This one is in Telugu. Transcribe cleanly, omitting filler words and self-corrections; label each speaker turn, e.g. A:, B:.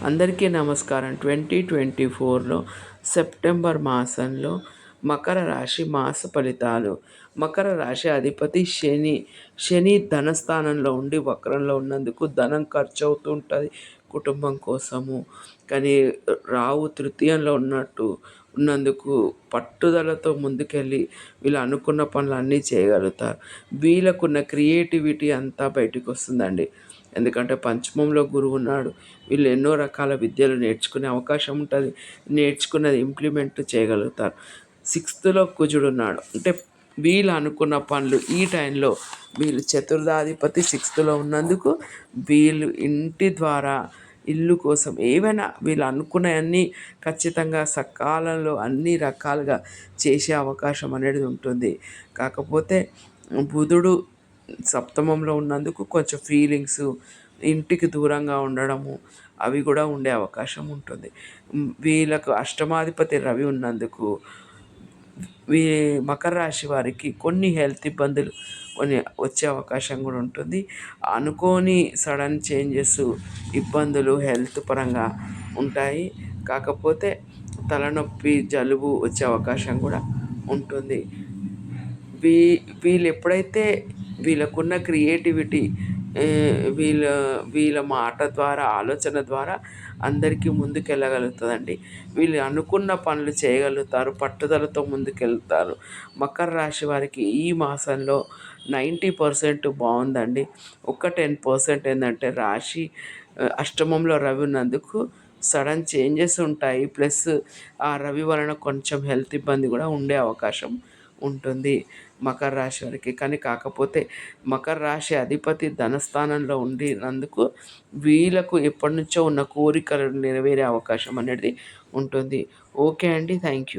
A: అందరికీ నమస్కారం. 2024లో సెప్టెంబర్ మాసంలో మకర రాశి మాస ఫలితాలు. మకర రాశి అధిపతి శని. శని ధనస్థానంలో ఉండి వక్రంలో ఉన్నందుకు ధనం ఖర్చు అవుతూ ఉంటుంది కుటుంబం కోసము. కానీ రాహు తృతీయంలో ఉన్నందుకు పట్టుదలతో ముందుకెళ్ళి వీళ్ళు అనుకున్న పనులు అన్నీ చేయగలుగుతారు. వీళ్ళకున్న క్రియేటివిటీ అంతా బయటకు వస్తుందండి. ఎందుకంటే పంచమంలో గురువు ఉన్నాడు. వీళ్ళు ఎన్నో రకాల విద్యలు నేర్చుకునే అవకాశం ఉంటుంది. నేర్చుకున్నది ఇంప్లిమెంట్ చేయగలుగుతారు. సిక్స్త్లో కుజుడు ఉన్నాడు. అంటే వీళ్ళు అనుకున్న పనులు ఈ టైంలో వీళ్ళు చతుర్థాధిపతి సిక్స్త్లో ఉన్నందుకు వీళ్ళు ఇంటి ద్వారా ఇల్లు కోసం ఏవైనా వీళ్ళు అనుకున్నవన్నీ ఖచ్చితంగా సకాలంలో అన్ని రకాలుగా చేసే అవకాశం అనేది ఉంటుంది. కాకపోతే బుధుడు సప్తమంలో ఉన్నందుకు కొంచెం ఫీలింగ్స్, ఇంటికి దూరంగా ఉండడము అవి కూడా ఉండే అవకాశం ఉంటుంది. వీళ్ళకు అష్టమాధిపతి రవి ఉన్నందుకు మకర రాశి వారికి కొన్ని హెల్త్ ఇబ్బందులు కొన్ని వచ్చే అవకాశం కూడా ఉంటుంది. అనుకోని సడన్ చేంజెస్, ఇబ్బందులు హెల్త్ పరంగా ఉంటాయి. కాకపోతే తలనొప్పి, జలుబు వచ్చే అవకాశం కూడా ఉంటుంది. వీళ్ళు ఎప్పుడైతే వీళ్ళకున్న క్రియేటివిటీ, వీళ్ళ వీళ్ళ మాట ద్వారా, ఆలోచన ద్వారా అందరికీ ముందుకెళ్ళగలుగుతుందండి. వీళ్ళు అనుకున్న పనులు చేయగలుగుతారు, పట్టుదలతో ముందుకెళ్తారు. మకర రాశి వారికి ఈ మాసంలో 90% బాగుందండి. ఒక 10% ఏంటంటే రాశి అష్టమంలో రవి ఉన్నందుకు సడన్ చేంజెస్ ఉంటాయి. ప్లస్ ఆ రవి వలన కొంచెం హెల్త్ ఇబ్బంది కూడా ఉండే అవకాశం ఉంటుంది మకర రాశి వారికి. కానీ కాకపోతే మకర రాశి అధిపతి ధనస్థానంలో ఉండినందుకు వీళ్ళకు ఎప్పటి నుంచో ఉన్న కోరికలు నెరవేరే అవకాశం అనేది ఉంటుంది. ఓకే అండి, థ్యాంక్ యూ.